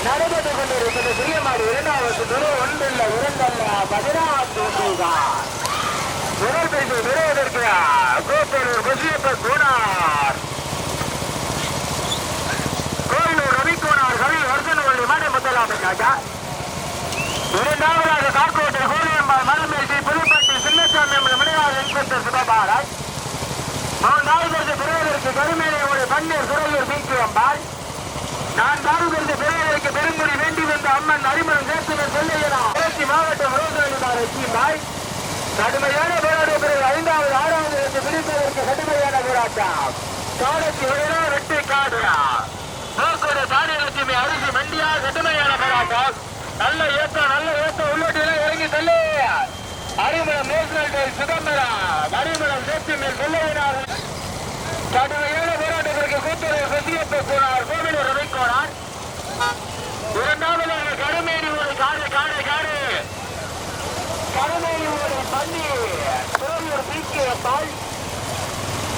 நடைபெற்றுக் கொண்டிருப்பது பிரியமாடு இரண்டாவது துணை ஒன்றில் இரண்டல்ல 16 முதல் பரிசு பெறுவதற்கு கோத்தூர் பசியப்ப கோனார் கோயிலூர் ரவிக்கோனார் கவி வருஷன் மாட முதலாவது இரண்டாவதாக காக்கோட்டை கோலியம்பாள் மலமேசி புதுப்பட்டி சின்னசாமி மணியார் இன்ஸ்பெக்டர் சுபபாராஜ் மூன்றாவது பெறுவதற்கு கருமேலையோடு பன்னீர் துறையூர் பீக்கியம்பாள் நான்காவது பெறுவதற்கு பெருங்குடி வேண்டி வந்த அம்மன் அரிமளம் தேசிய செல்லையனா திருச்சி மாவட்டம் ரோசனிபாய் கடுமையான போராட்ட பிறகு ஐந்தாவது ஆறாவது பிடிப்பதற்கு கடுமையான போராட்டம் காலத்தி வெட்டி காடுயா போக்குவர தானியலட்சுமி அரிசி மண்டியா கடுமையான போராட்டம் நல்ல ஏற்ற உள்ளோட்டில இறங்கி செல்ல அரிமளம் நேஷனல் டைல் சிதம்பரம் அரிமளம் தேசிய மேல் செல்லையினார் கடுமையான போராட்டத்திற்கு கூத்துறை சசியப்ப போனார் கோவிலூர் ரவிக்கோனார் இரண்டாவதாக கருமேடி ஒரு காடு கருமேடி ஒரு பள்ளி கோவிலூர் பீக்கியம்பாள்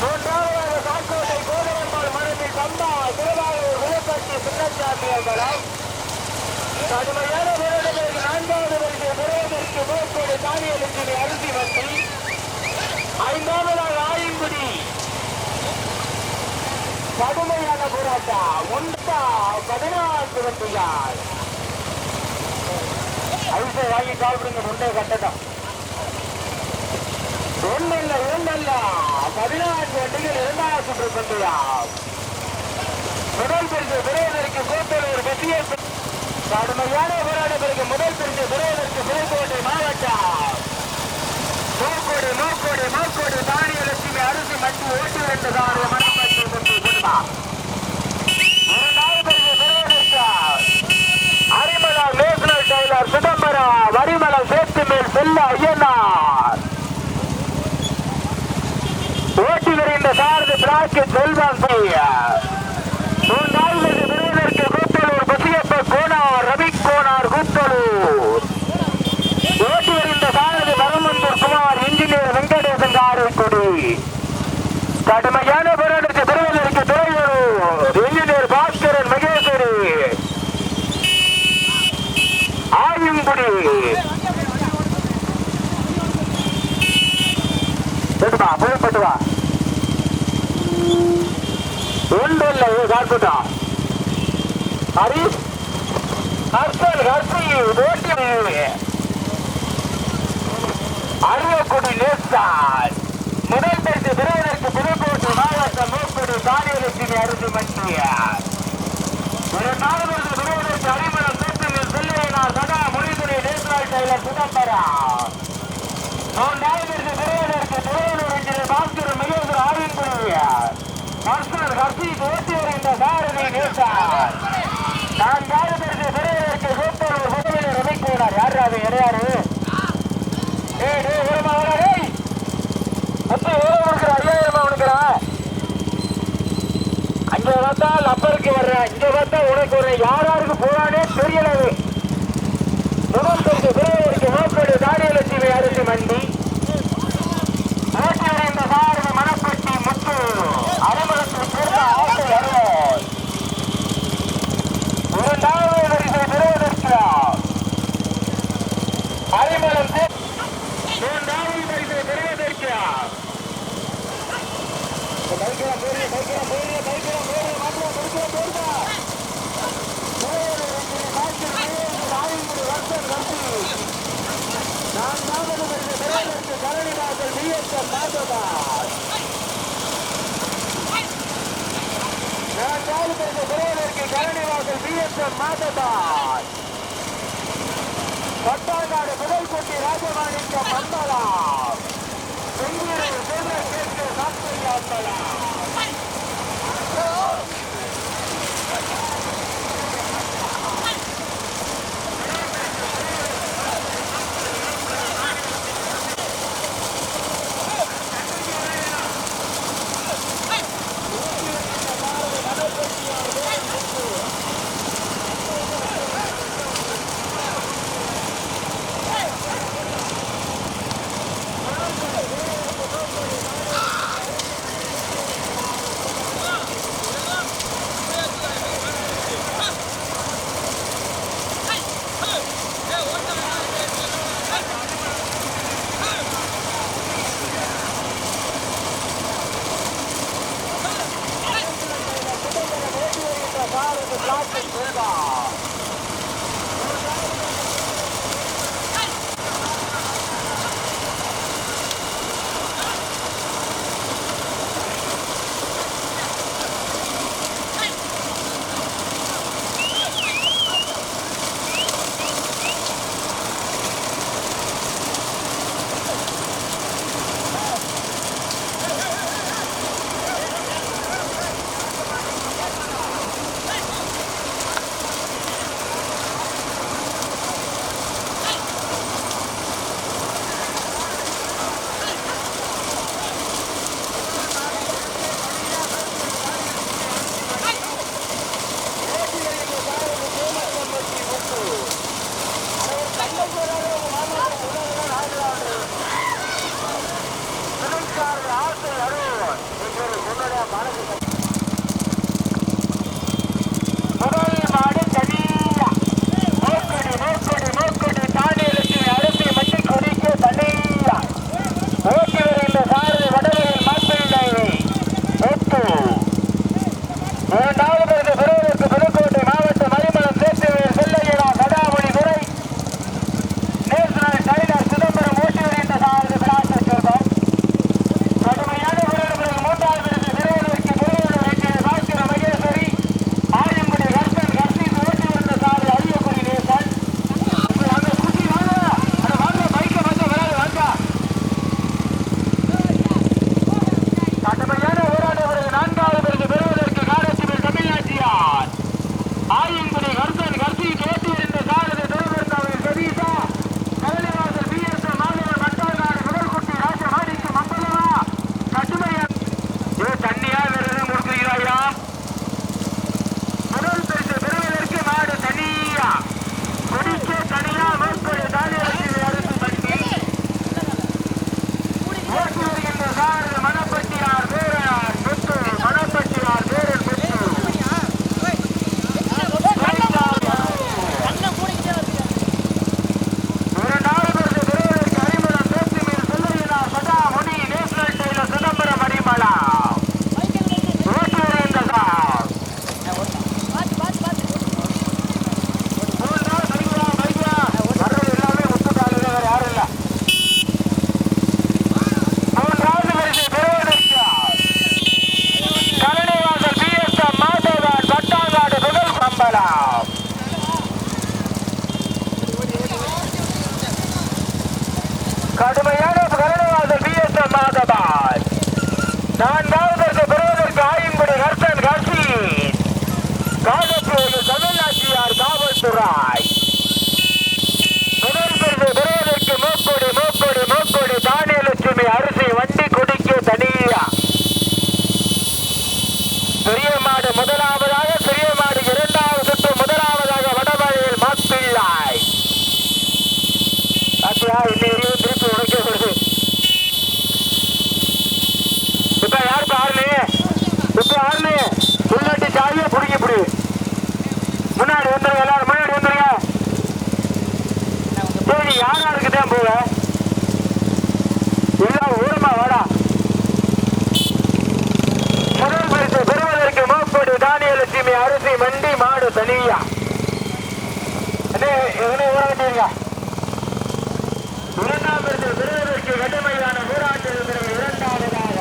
மூன்றாவதாக காக்கோட்டை கோவிலம்பாள் மனதில் கம்பா திருவாரூர் விழுப்பட்டி சின்னசாமி அவர்களால் கடுமையான போராட்டத்திற்கு நான்காவது வரிசை பெறுவதற்கு போக்கோடு தானியலட்சுமி அரிசி வண்டி ஐந்தாவதாக ஆயங்குடி கடுமையான போராட்டம் 16 வண்டியார் ஐசை வாங்கி கால் பண்ணுங்க முன்னே கட்டட்டும் ஒன்னல்ல 16 வண்டிகள் இரண்டாவது சுற்று பந்தயம் முதல் பரிசு பெறுவதற்கு கோத்தூர் பசிய கடுமையான போராட்டத்திற்கு முதல் பரிசு பெறுவதற்கு புதுக்கோட்டை மாவட்டம் மூக்கோடு தானியலட்சுமி அரிசி மட்டி ஓட்டி வென்றதான மனப்பட்டு கொண்டார் அரிமளம் நேஷனல் டெய்லர் சிதம்பரம் வரிமளம் சேத்து மேல் செல்ல ஐயனார் ஓட்டி வருகின்ற சாரதி பிளாக்கு செல்வம் மூன்றாவது விருதுக்கு கூத்தலூர் பசியப்ப கோனார் ரவி கோனார் கூத்தலூர் ஓட்டி வருகின்ற சாரதி வரமந்தூர் குமார் இன்ஜினியர் வெங்கடேசன் காரைக்குடி கடுமையான போராட்டத்தை பெறுவதற்கு துறையூர் இன்ஜினியர் பாஸ்கரன் மகேஸ்வரி ஆயுங்குடி புதுப்பட்டு வா ஒன்றில் காட்டுட்டோம் ஹரிஷ் ஹர்ஷல் ஹர்ஷி ஓட்டி அரியக்குடி நேசால் முதல் பரிசு பெறுவதற்கு புதுக்கோட்டை மாவட்டம் மூக்குடி தானியலட்சுமி அரிசி மண்டியார் இரண்டாவது பரிசு பெறுவதற்கு அரிமளம் சேத்துமேல் செல்லையனார் சதா முடிதுறை நேஷனல் டெய்லர் சிதம்பரம் மூன்றாவது பரிசு பெறுவதற்கு திருவள்ளூர் இன்ஜினியர் பாஸ்கர் மகேஸ்வர ஆயுங்குடியார் ஹர்ஷல் ஹர்ஷி ஓட்டி வருகின்ற சாரதி நேசால் நான்காவது பரிசு பெறுவதற்கு கூத்தூர் முதலில் ரவிக்கோனார் யாரு அது இடையாறு அங்க பார்த்தா லப்பருக்கு வர்ற இங்க பார்த்தா உனக்கு ஒரு யாராருக்கு போறானே தெரியலது முதல் பரிசு பெறுவதற்கு மூக்கோடு தானியலட்சுமி அரிசி மண்டி ஓட்டி வரைந்த சாரதி மணப்பட்டி முத்து அரைமணத்தில் சேர்ந்த ஆசை வருவோம் இரண்டாவது பரிசை பெறுவதற்கு அரைமணம் மூன்றாவது பரிசை பெறுவதற்கு பட்டாங்காடு முதல் கொட்டி ராஜமாணிக்கம் மண்டலா பெங்களூரு சாஸ்திரியா கடுமையான கருணவாசல் BSM மாதபால். நான்காவதற்கு பெறுவதற்கு ஆயங்குடி ஹர்சன் காசி காலத்தோடு தமிழ்நாட்டியார் காவல்துறை. முதல் பரிசு பெறுவதற்கு மூக்கோடி மூக்கோடி மூக்கோடி தானியலட்சுமி அரிசி வண்டி குடிக்க தனியா. பெரிய மாடு முதலாவதாக, பெரிய மாடு இரண்டாவது சுற்று முதலாவதாக வடமழையில் மாப்பிள்ளாய். இன்னும் திருப்பி உடைக்க கொடுத்து இப்ப யாரு ஆறுனே, இப்ப ஆறுனே முன்னாடி சாவிய புடிங்க புடி. முன்னாடி வந்துருங்க, எல்லாரும் முன்னாடி வந்துருங்க. சரி, யார் யாருக்குதான் போவ எல்லாம் ஊரமா வாடா. முதல் பரிசு பெறுவதற்கு மூப்படி தானியலட்சுமி அரிசி மண்டி மாடு தனியா. ஊற கட்டிருங்க. இரண்டாம் பரிசு பெறுவதற்கு கடுமையான ஊராட்சி இரண்டாவதாக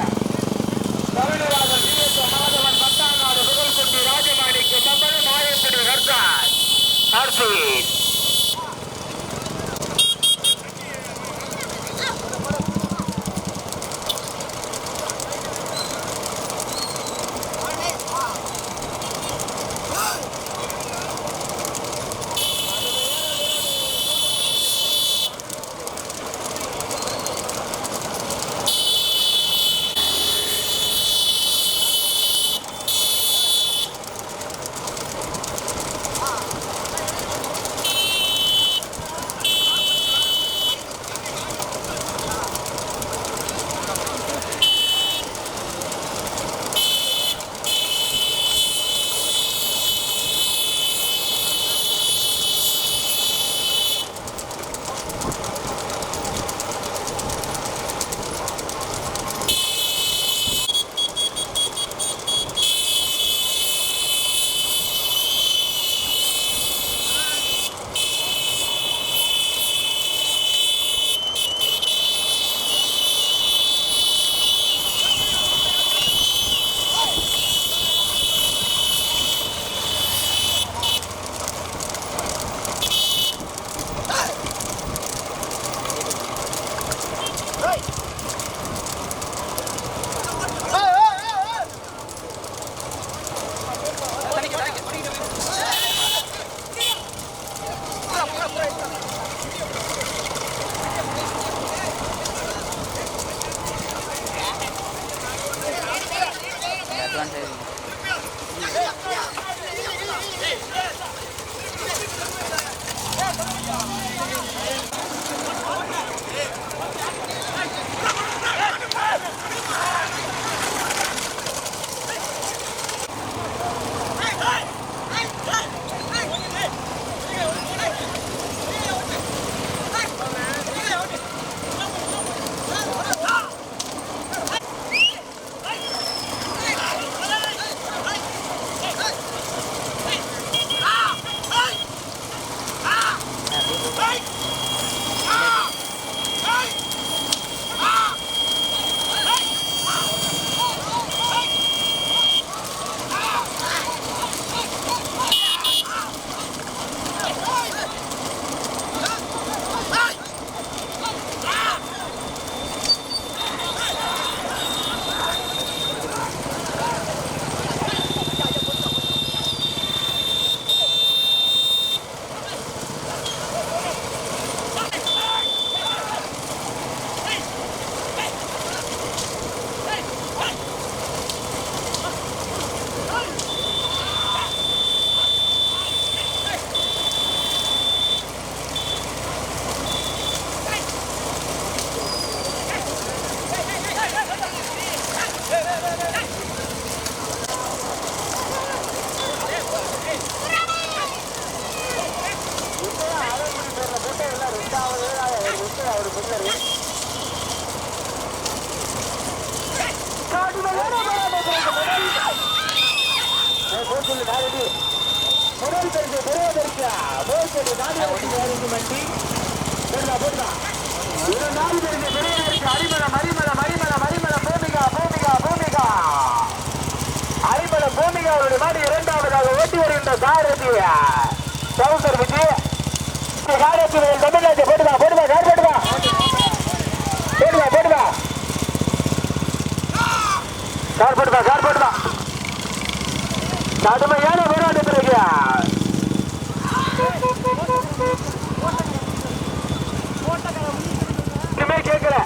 தமிழக BSM மாதவன் பத்தாங்காடு புகழ்குட்டி ராஜமாணிக்கு தமிழ் நாயக்குடி ஹர்சான் ஹர்ஷீத். இரண்டாவதாக ஓட்டி வருகின்ற சாரதி சவுந்தர் விஜய் தமிழ்நாட்டு போட்டுதான் கார் போட்டுதான் கடுமையான போராட்டத்திற்கு இனிமே கேட்கல.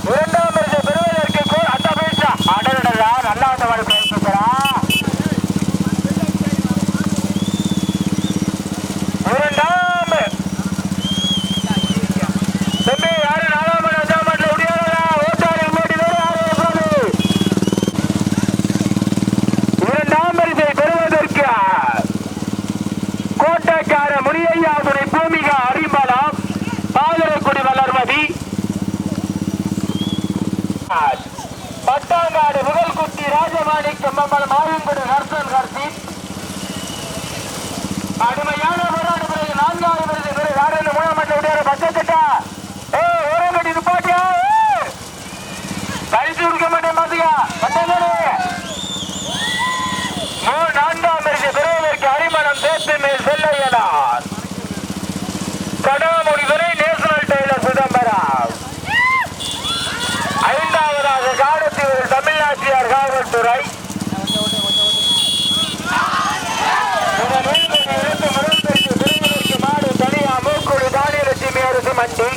இரண்டாம் பரிசு பெறுவதற்கு கோட்டி ராஜமாணிக்கம் அம்மன் ஆயங்குடி ஹர்சன் ஹர்ஷித் கடுமையான போராட்ட பிறகு 4வது விருது யார் இந்த மூணாம் மண்டல விடையார பச்சைக்கட்டா ஓரங்கட்டி நிப்பாட்டியா கழிச்சு கொடுக்க மாட்டேன் பாத்தியா பட்டங்களே 4ஆம் விருது பெறுவதற்கு அரிமளம் சேர்த்து மேல் செல்லையனார் கடாமுடி வரை நேஷனல் டெய்லர் சிதம்பரம் 5வதாக காடத்தீவு தமிழ்நாட்டியார் காவல்துறை மாடு தனியா மூக்குடி தானியலட்சுமி அரசு மண்டி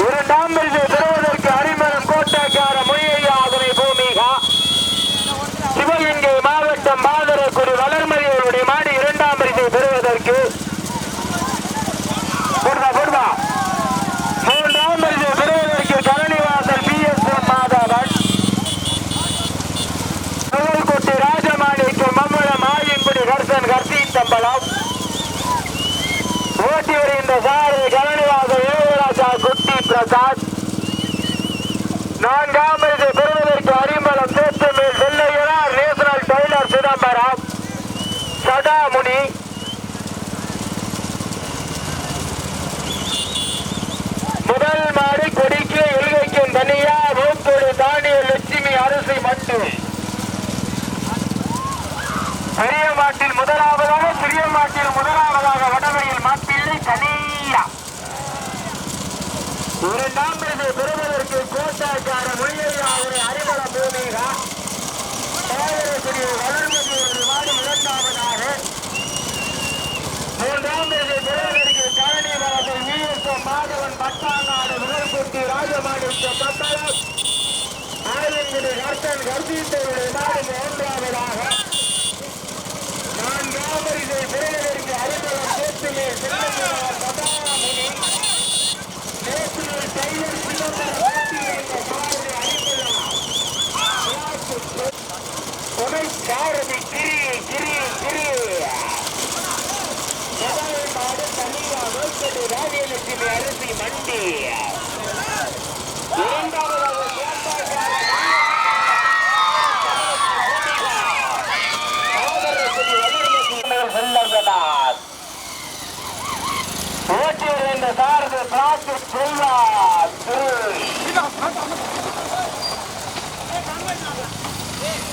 2ஆம் விருது பெறுவதற்கு அரிமளம் கோட்டாக்கார மொழியா துணை பூமிகா சிவகங்கை மாவட்டம் மாதரக்குடி வளர்மதி அவருடைய மாடு 2ஆம் விருது பெறுவதற்கு 3ஆம் விருது பெறுவதற்கு கலனிவாசல் BS மாதவன் கோட்டி ராஜமாணிக்கம் மம்மளம் ஆயங்குடி ஹர்சன் ஹர்ஷித் தம்பலம் ஓட்டி வருகின்ற சாரதி கலனிவாசல் இளையராஜா குட்டி பிரசாத் 4ஆம் விருது பெறுவதற்கு அரிமளம் சேர்த்து மேல் செல்லையனார் நேஷனல் டெய்லர் சிதம்பரம் சடாமுனி முதல் மாடி கொடிக்கு எல்கைக்கும் தனியா மூக்கோடு தானியல் லட்சுமி அரிசி மட்டு பெரிய மாட்டில் முதலாவதாக சிறிய மாட்டில் முதலாவதாக வடவரையில் மாப்பிள்ளை தனியா 2ஆம் விருது பெறுவதற்கு கோட்டாக்கார மொழியா அவரை அறிமுக பூமிகா வளர்மதி மாடி 2ஆவதாக 3ஆம் விருது பெறுவதற்கு கலனிவாசல் VS மாதவன் பட்டாங்காடு முதல்குட்டி ராஜமாணிக்கம் பட்டளம் ஆயங்குடி ஹர்சன் ஹர்ஷித் மாடு 3ஆவதாக 4ஆம் விருது பெறுவதற்கு அரிமளம் சேர்த்துமே செல்லையனார் சதாமுனி நேஷனல் டெய்லர் சிதம்பரம் சாரதி கிரி மாடு தனியா நோக்கடி ராஜலட்சுமி அரிசி மண்டி 2ஆவதாக ஓட்டி வருகின்ற சாரதி பிளாஸ்டிக் செல்வா